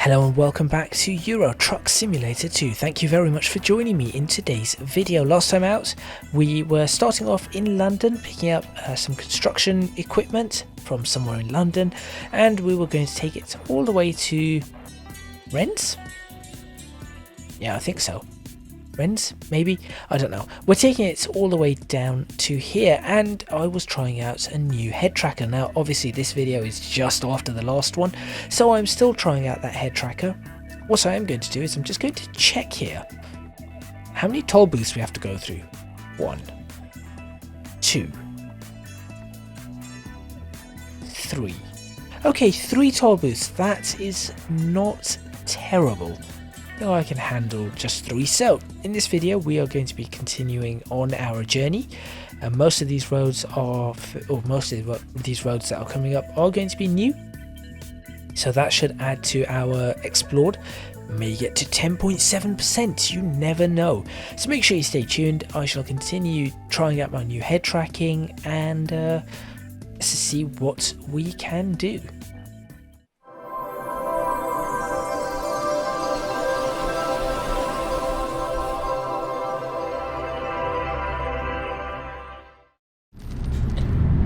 Hello and welcome back to Euro Truck Simulator 2. Thank you very much for joining me in today's video. Last time out we were starting off in London, picking up some construction equipment from somewhere in London, and we were going to take it all the way to Rennes? Yeah, I think so. Rennes, maybe? I don't know. We're taking it all the way down to here, and I was trying out a new head tracker. Now obviously this video is just after the last one, so I'm still trying out that head tracker. What I am going to do is I'm just going to check here how many toll booths we have to go through. 1, 2, 3. Okay, 3 toll booths. That is not terrible. I can handle just 3. So in this video we are going to be continuing on our journey. Most of these roads are, most of these roads that are coming up are going to be new, so that should add to our explored. May get to 10.7%, you never know. So make sure you stay tuned. I shall continue trying out my new head tracking and to see what we can do.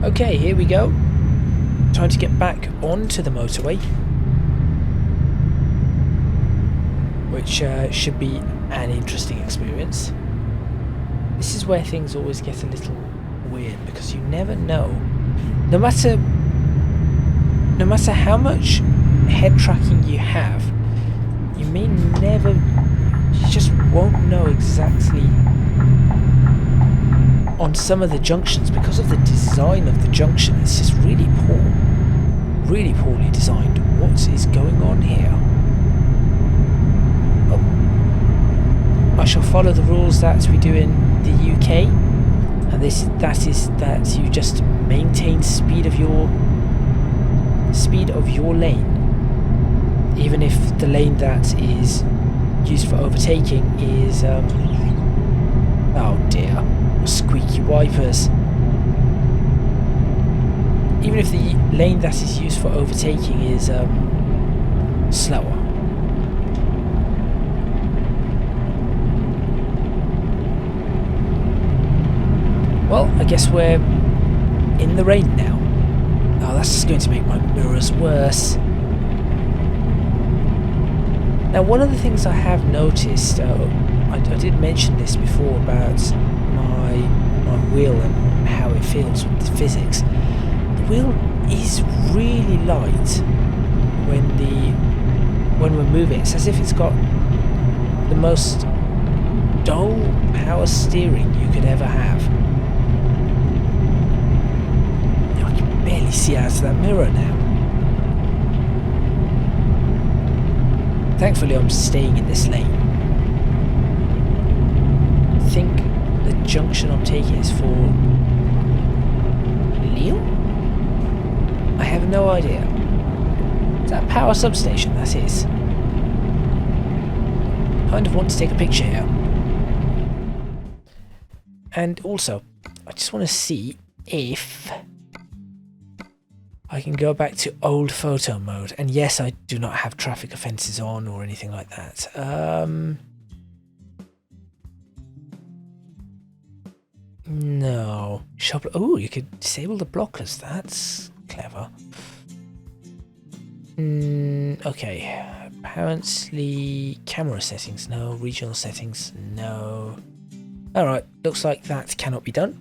Okay, here we go. Time to get back onto the motorway, which should be an interesting experience. This is where things always get a little weird because you never know. No matter how much head tracking you have, you may never, you just won't know exactly on some of the junctions because of the design of the junction. It's just really poorly designed. What is going on here? Oh, I shall follow the rules that we do in the UK, and that is that you just maintain speed of your lane, even if the lane that is used for overtaking is oh dear, squeaky wipers. Even if the lane that is used for overtaking is slower. Well, I guess we're in the rain now. Oh, that's just going to make my mirrors worse. Now, one of the things I have noticed, I did mention this before about my wheel and how it feels with the physics. The wheel is really light when we're moving. It's as if it's got the most dull power steering you could ever have. I can barely see out of that mirror now. Thankfully I'm staying in this lane. I think the junction I'm taking is for Lille? I have no idea. Is that a power substation? That is. Kind of want to take a picture here. And also, I just want to see if I can go back to old photo mode. And yes, I do not have traffic offences on or anything like that. No. Oh, you could disable the blockers. That's clever. Okay. Apparently, camera settings. No. Regional settings. No. Alright. Looks like that cannot be done.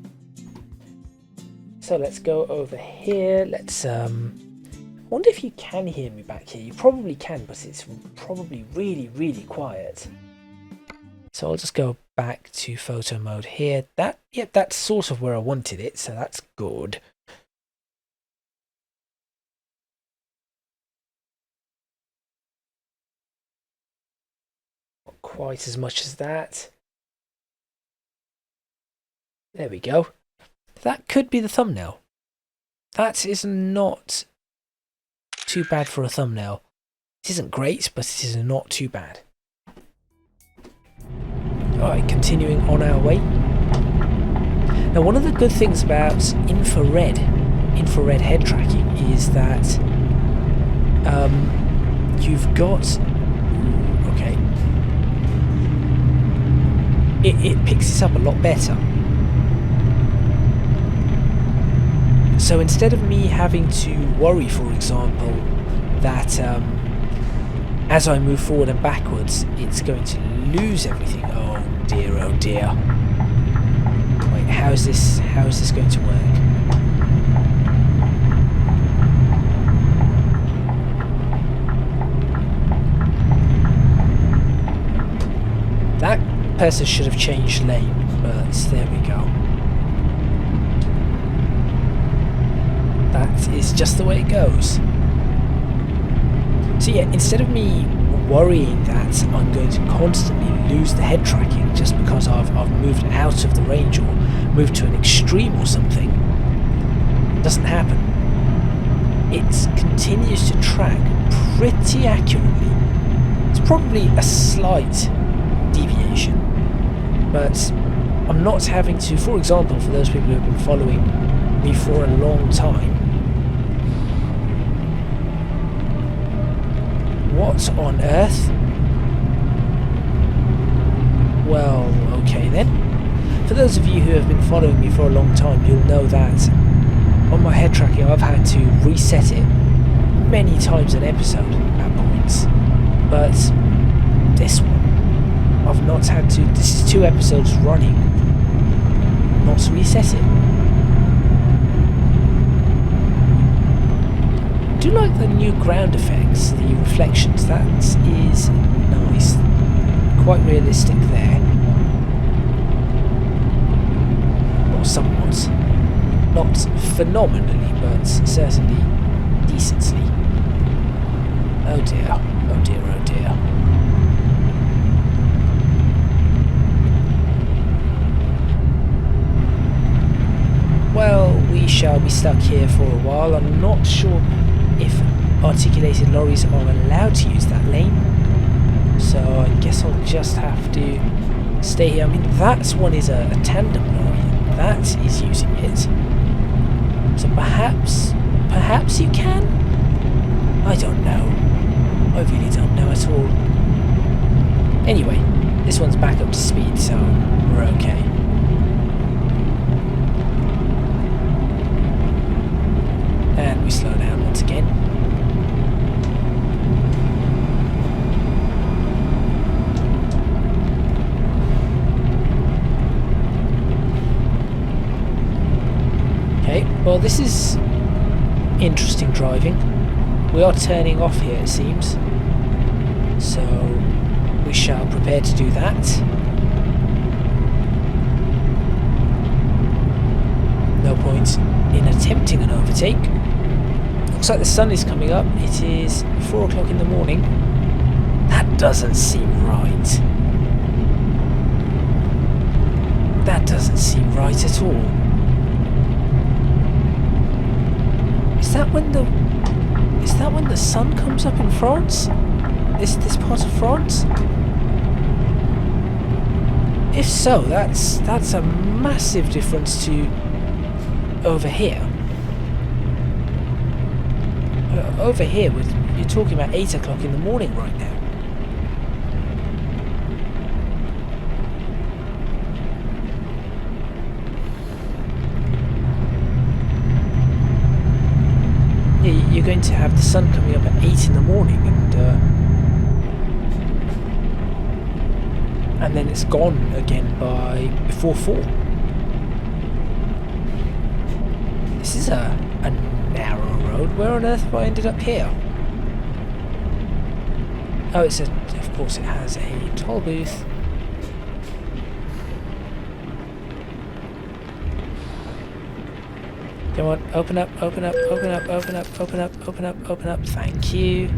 So let's go over here. Let's wonder if you can hear me back here. You probably can, but it's probably really, really quiet. So I'll just go back to photo mode here. Yep, that's sort of where I wanted it, so that's good. Not quite as much as that. There we go. That could be the thumbnail. That is not too bad for a thumbnail. It isn't great, but it is not too bad. Alright, continuing on our way. Now, one of the good things about infrared head tracking is that you've got... Okay. It picks this up a lot better. So instead of me having to worry, for example, that as I move forward and backwards, it's going to lose everything. Oh dear, oh dear. Wait, how is this going to work? That person should have changed lane, but there we go. That is just the way it goes. So yeah, instead of me worrying that I'm going to constantly lose the head tracking just because I've moved out of the range or moved to an extreme or something, it doesn't happen. It continues to track pretty accurately. It's probably a slight deviation, but I'm not having to, for example, for those people who have been following me for a long time, what on earth? Well, okay then. For those of you who have been following me for a long time, you'll know that on my head tracking I've had to reset it many times an episode at points, but this one I've not had to. This is 2 episodes running not to reset it. I do like the new ground effects, the reflections. That is nice, quite realistic there. Well, somewhat, not phenomenally, but certainly decently. Oh dear, oh dear, oh dear. Well, we shall be stuck here for a while. I'm not sure if articulated lorries are allowed to use that lane, so I guess I'll just have to stay here. I mean, that one is a tandem lorry, that is using it, so perhaps you can? I don't know. I really don't know at all. Anyway, this one's back up to speed, so we're okay. And we slow down once again. Okay, well this is interesting driving. We are turning off here, it seems. So we shall prepare to do that. No point in attempting an overtake. Looks like the sun is coming up. It is 4 o'clock in the morning. That doesn't seem right. That doesn't seem right at all. Is that when the sun comes up in France? This part of France? If so, that's a massive difference to over here. Over here, you're talking about 8 o'clock in the morning right now. Yeah, you're going to have the sun coming up at 8 in the morning, and then it's gone again before 4. This is a narrow road. Where on earth have I ended up here? Oh, of course it has a toll booth. Come on, open up, open up, open up, open up, open up, open up, open up. Thank you.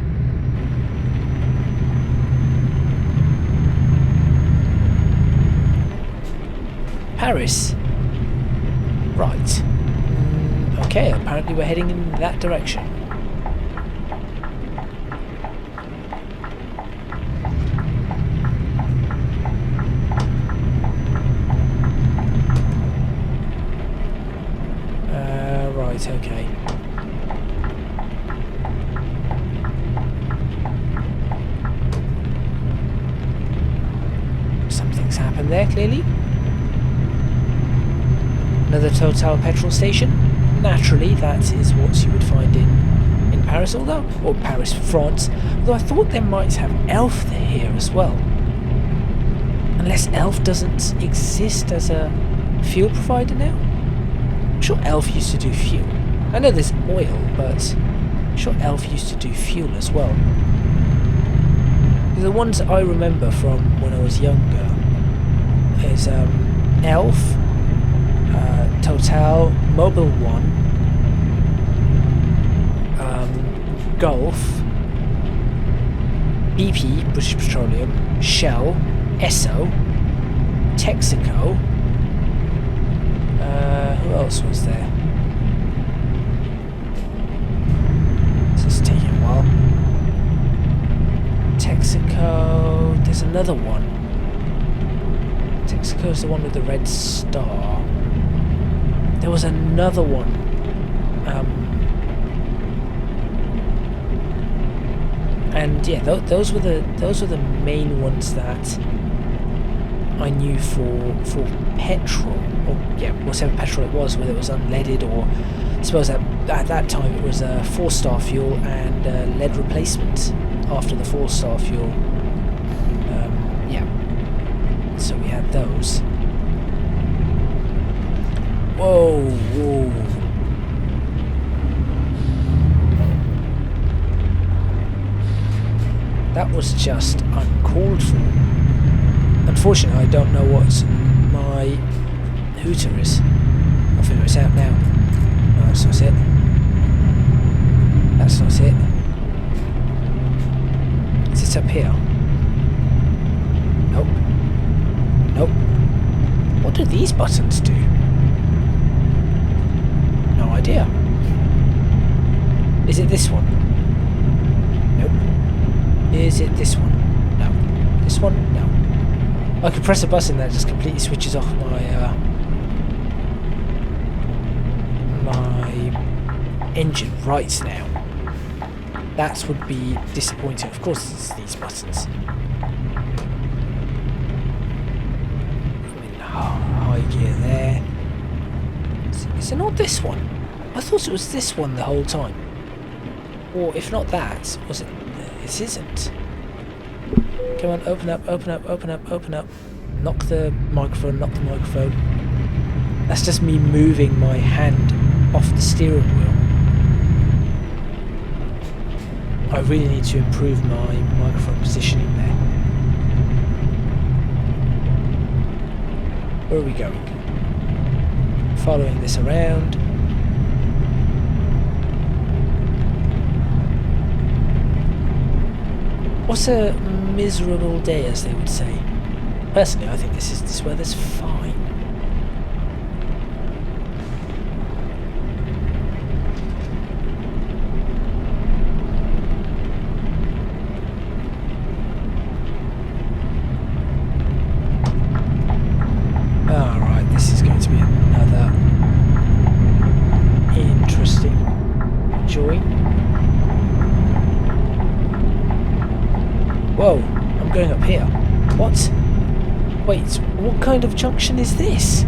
Paris. Right. Okay, apparently we're heading in that direction. Right, okay. nothing there, clearly. Another Total petrol station. Naturally, that is what you would find in Paris, or Paris, France. Although I thought they might have Elf here as well. Unless Elf doesn't exist as a fuel provider now? I'm sure Elf used to do fuel. I know there's oil, but I'm sure Elf used to do fuel as well. The ones I remember from when I was younger is Elf, Total, Mobil 1, Gulf, BP, British Petroleum, Shell, Esso, Texaco. Who else was there? This is taking a while. Texaco. There's another one. Texaco's the one with the red star. There was another one. And yeah, those were the main ones that I knew for petrol, or yeah, whatever petrol it was, whether it was unleaded or I suppose at that time it was a 4-star fuel and lead replacement after the 4-star fuel. Yeah, so we had those. Whoa, whoa. That was just uncalled for. Unfortunately, I don't know what my hooter is. I'll figure it out now. No, that's not it. That's not it. Is it up here? Nope. Nope. What do these buttons do? No idea. Is it this one? Nope. Is it this one? No. This one? No. I could press a button that just completely switches off my my engine right now. That would be disappointing. Of course it's these buttons. I'm in high gear there. Is it not this one? I thought it was this one the whole time. Or if not that, was it? It isn't. Come on, open up, open up, open up, open up. Knock the microphone, knock the microphone. That's just me moving my hand off the steering wheel. I really need to improve my microphone positioning there. Where are we going? Following this around. What a miserable day, as they would say. Personally, I think this weather's fine. Alright, this is going to be another interesting joy. Whoa, I'm going up here. What? Wait, what kind of junction is this?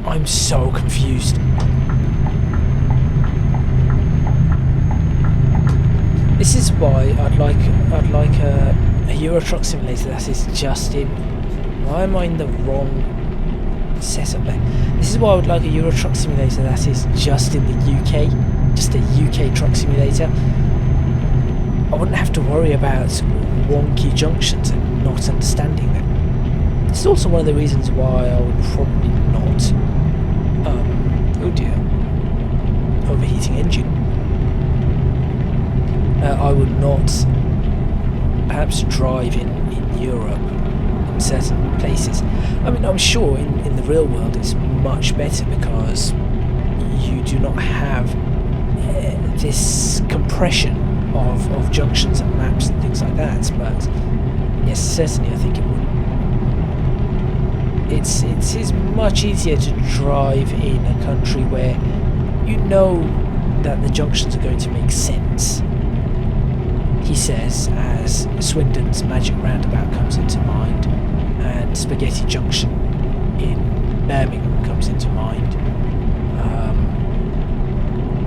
I'm so confused. This is why I'd like a Euro Truck Simulator that is just in. Why am I in the wrong setup there? This is why I would like a Euro Truck Simulator that is just in the UK. Just a UK truck simulator. I wouldn't have to worry about wonky junctions and not understanding them. This is also one of the reasons why I would probably not oh dear, overheating engine. I would not perhaps drive in Europe in certain places. I mean, I'm sure in the real world it's much better because you do not have this compression of junctions and maps and things like that, but yes, certainly I think it would. It is much easier to drive in a country where you know that the junctions are going to make sense. he says, as Swindon's magic roundabout comes into mind, and Spaghetti Junction in Birmingham comes into mind,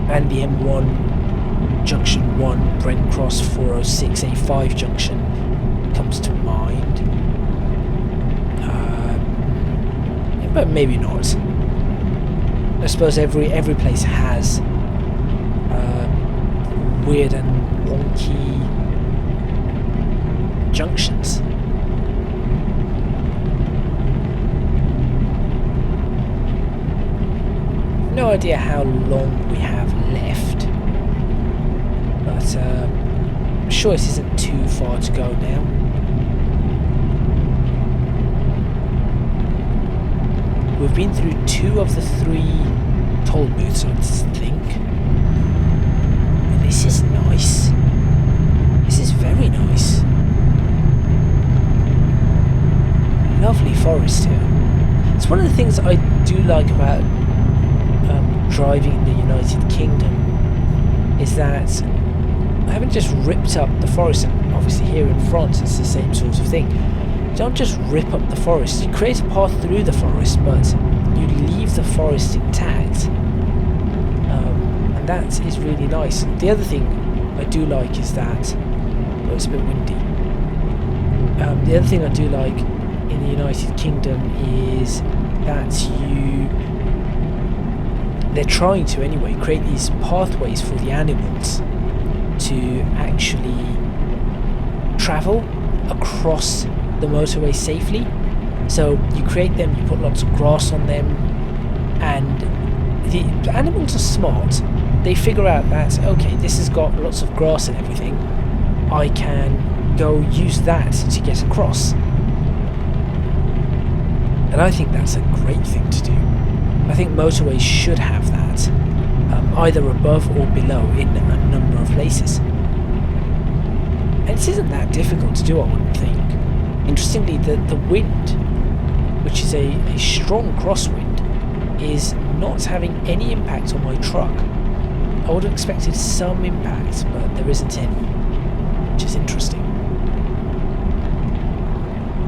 and the M1 Junction 1 Brent Cross 406A5 junction comes to mind, but maybe not. I suppose every place has weird and wonky junctions. No idea how long we have left, but I'm sure this isn't too far to go now. We've been through 2 of the 3 toll booths, I think. And this is nice. This is very nice. Lovely forest here. It's one of the things I do like about driving in the United Kingdom, is that I haven't just ripped up the forest, and obviously here in France it's the same sort of thing. You don't just rip up the forest, you create a path through the forest, but you leave the forest intact, and that is really nice. The other thing I do like is that, well, it's a bit windy, the other thing I do like in the United Kingdom is that they're trying to anyway create these pathways for the animals to actually travel across the motorway safely. So you create them, you put lots of grass on them, and the animals are smart. They figure out that, okay, this has got lots of grass and everything, I can go use that to get across. And I think that's a great thing to do. I think motorways should have that, either above or below in a number of places. And it isn't that difficult to do, I wouldn't think. Interestingly, the wind, which is a strong crosswind, is not having any impact on my truck. I would have expected some impact, but there isn't any, which is interesting.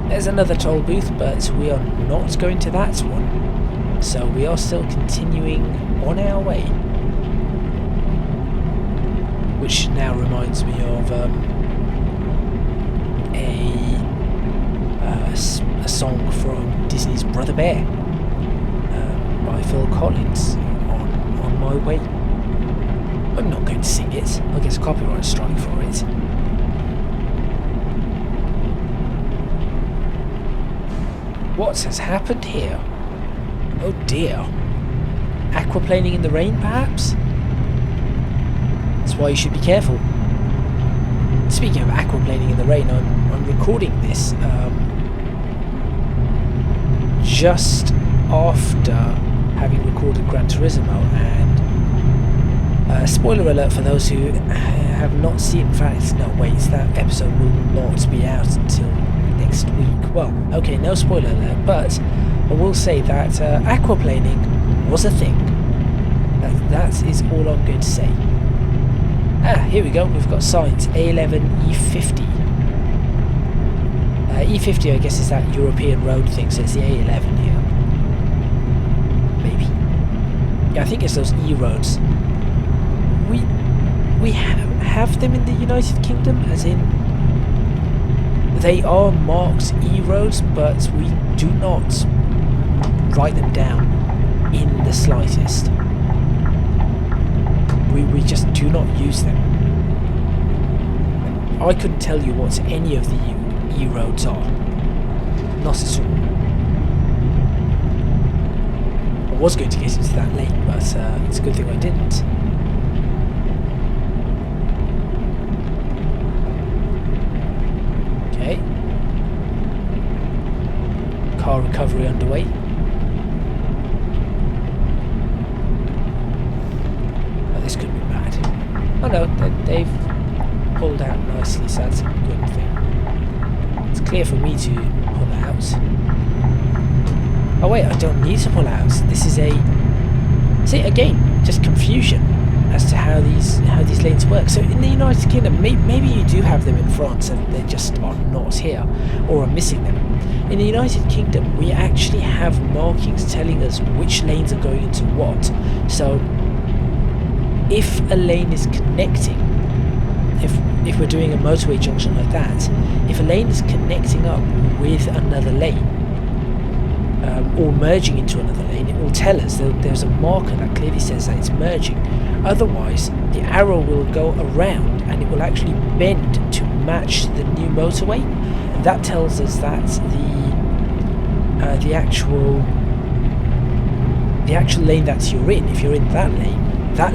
There's another toll booth, but we are not going to that one. So we are still continuing on our way. Which now reminds me of a song from Disney's Brother Bear by Phil Collins, on My Way. I'm not going to sing it, I'll get a copyright strike for it. What has happened here? Oh dear. Aquaplaning in the rain, perhaps? That's why you should be careful. Speaking of aquaplaning in the rain, I'm recording this just after having recorded Gran Turismo, and spoiler alert for those who have not seen. In fact, no, wait, that episode will not be out until next week. Well, okay, no spoiler alert, but I will say that aquaplaning was a thing. That is all I'm going to say. Here we go, we've got signs, A11, E50. E50, I guess, is that European road thing, so it's the A11 here. Maybe. Yeah, I think it's those E roads. We have them in the United Kingdom, as in they are marked E roads, but we do not write them down in the slightest. We just do not use them. I couldn't tell you what any of the E roads are. Not at all. I was going to get into that lane, but it's a good thing I didn't. Okay. Car recovery underway. Oh, this could be bad. Oh no, they've pulled out nicely, so that's a good thing. It's clear for me to pull out. Oh wait, I don't need to pull out. This is a... See, again, just confusion as to how these these lanes work. So in the United Kingdom, maybe you do have them in France and they just are not here or are missing them. In the United Kingdom, we actually have markings telling us which lanes are going into what. So if a lane is connecting, if we're doing a motorway junction like that, if a lane is connecting up with another lane, or merging into another lane, it will tell us that there's a marker that clearly says that it's merging. Otherwise, the arrow will go around and it will actually bend to match the new motorway, and that tells us that the actual lane that you're in, if you're in that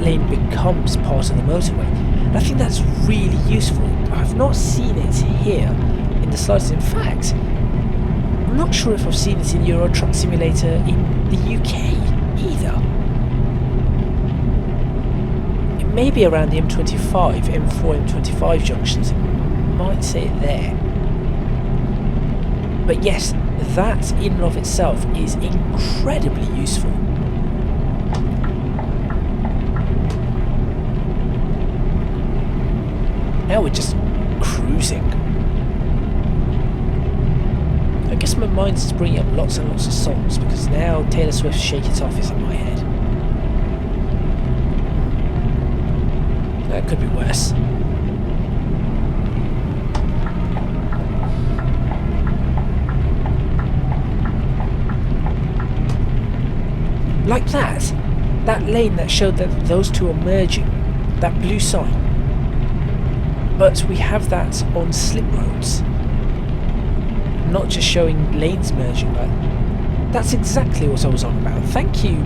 lane becomes part of the motorway. And I think that's really useful. I've not seen it here in the slightest. In fact, I'm not sure if I've seen it in Euro Truck Simulator in the UK either. It may be around the M25, M4, M25 junctions. It might say it there. But yes, that in and of itself is incredibly useful. Now we're just cruising. I guess my mind's just bringing up lots and lots of songs because now Taylor Swift's Shake It Off is in my head. That could be worse. Like that lane that showed that those two are merging, that blue sign. But we have that on slip roads, not just showing lanes merging. But that's exactly what I was on about. Thank you,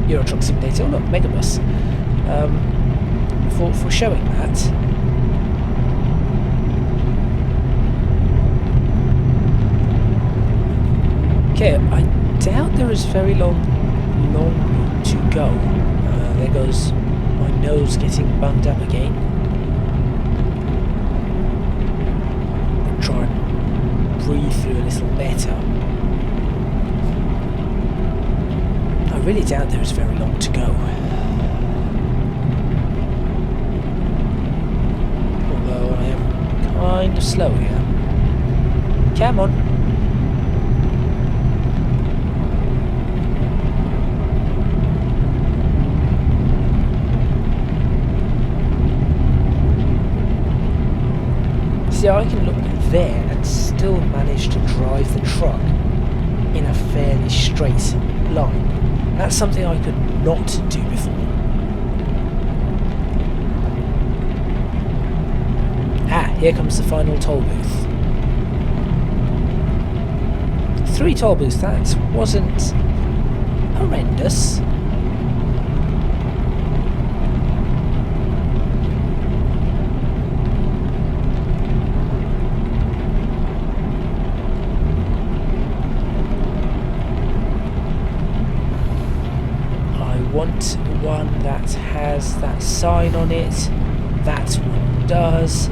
Euro Truck Simulator, oh look, Megabus, for showing that. Okay, I doubt there is very long to go. There goes my nose getting bunged up again. I'll try and breathe through a little better. I really doubt there is very long to go. Although I am kind of slow here. Come on. I can look there and still manage to drive the truck in a fairly straight line. That's something I could not do before. Ah, here comes the final toll booth. 3 toll booths, that wasn't horrendous. Want one that has that sign on it. That one does.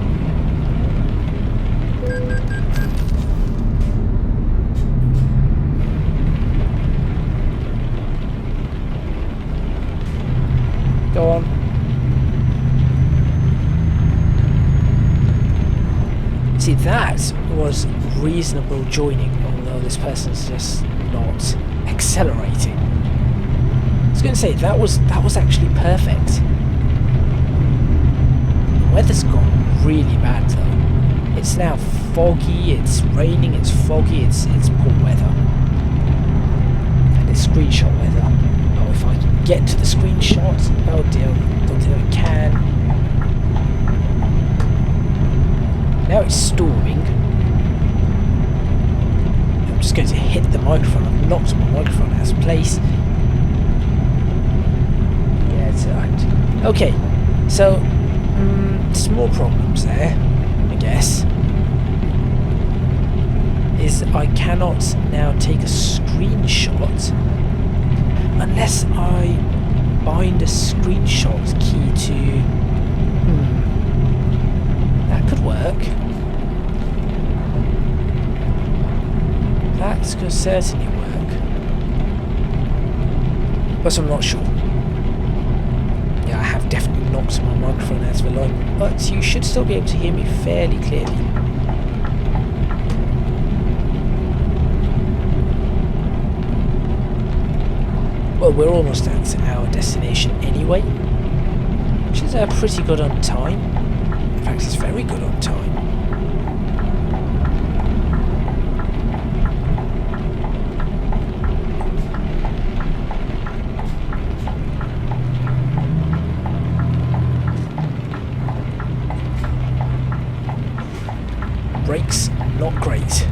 Go on. See, that was reasonable joining, although this person's just not accelerating. I was going to say, that was actually perfect. The weather's gone really bad though. It's now foggy, it's raining, it's foggy, it's poor weather. And it's screenshot weather. Oh, if I can get to the screenshot. Oh dear, don't think I can. Now it's storming. I'm just going to hit the microphone. I've knocked my microphone out of place. Okay, so small problems there, I guess, is I cannot now take a screenshot unless I bind a screenshot key to... that could work. That could certainly work, but I'm not sure. I have definitely not pops my microphone out of alignment, but you should still be able to hear me fairly clearly. Well, we're almost at our destination anyway, which is pretty good on time. In fact, it's very good on time. Brakes, not great.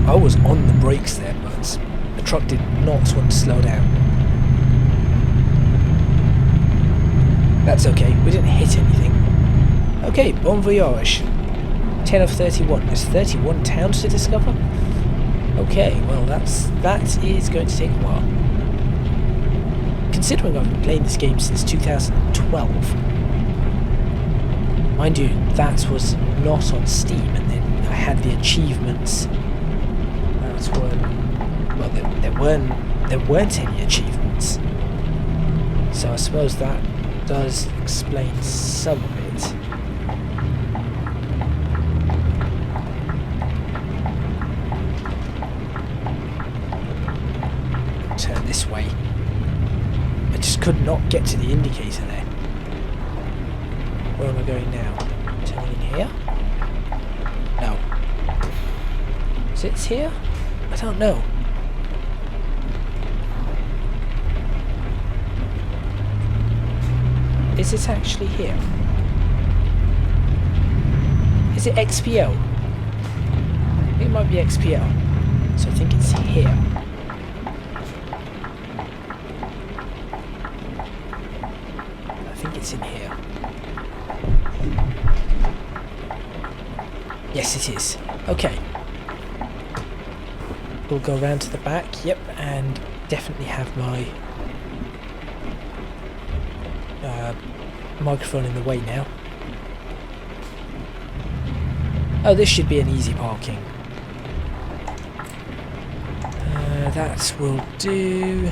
I was on the brakes there, but the truck did not want to slow down. That's okay, we didn't hit anything. Okay, bon voyage. 10 of 31. There's 31 towns to discover? Okay, well that is going to take a while. Considering I've been playing this game since 2012. Mind you, that was not on Steam, and then I had the achievements. That's when, well, there weren't any achievements. So I suppose that does explain some of it. Turn this way. I just could not get to the indicator there. Where am I going now? Turning in here? No. Is it here? I don't know. Is it actually here? Is it XPO? I think it might be XPO. So I think it's here. I think it's in here. Yes, it is. Okay. We'll go around to the back, yep, and definitely have my microphone in the way now. Oh, this should be an easy parking. That will do.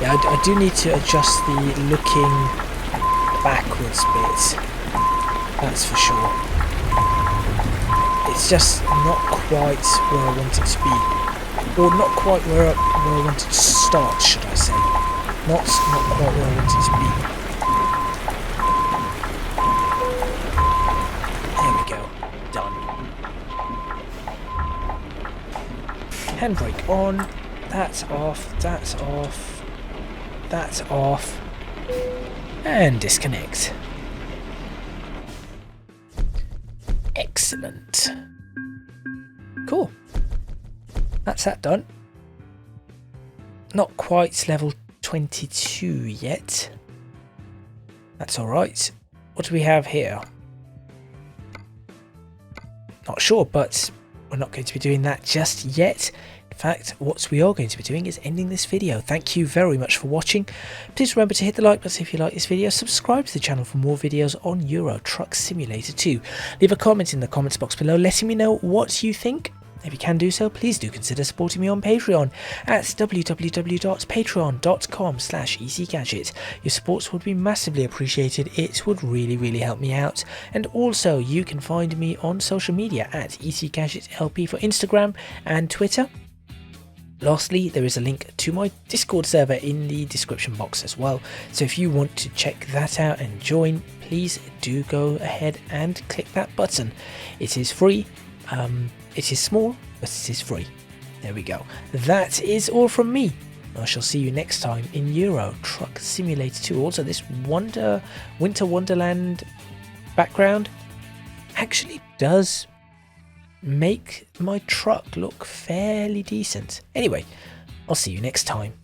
Yeah, I do need to adjust the looking backwards bit, that's for sure. It's just not quite where I want it to be, or not quite where I want it to start, should I say. Not quite where I want it to be. There we go, done. Handbrake on, that's off, that's off. That's off, and disconnect. Excellent. Cool. That's that done. Not quite level 22 yet. That's alright. What do we have here? Not sure, but we're not going to be doing that just yet. In fact, what we are going to be doing is ending this video. Thank you very much for watching. Please remember to hit the like button if you like this video. Subscribe to the channel for more videos on Euro Truck Simulator 2. Leave a comment in the comments box below letting me know what you think. If you can do so, please do consider supporting me on Patreon at www.patreon.com/ECGadget. Your support would be massively appreciated. It would really help me out. And also, you can find me on social media at ECGadgetLP for Instagram and Twitter. Lastly, there is a link to my Discord server in the description box as well. So if you want to check that out and join, please do go ahead and click that button. It is free. It is small, but it is free. There we go. That is all from me. I shall see you next time in Euro Truck Simulator 2. Also, this Winter Wonderland background actually does make my truck look fairly decent. Anyway, I'll see you next time.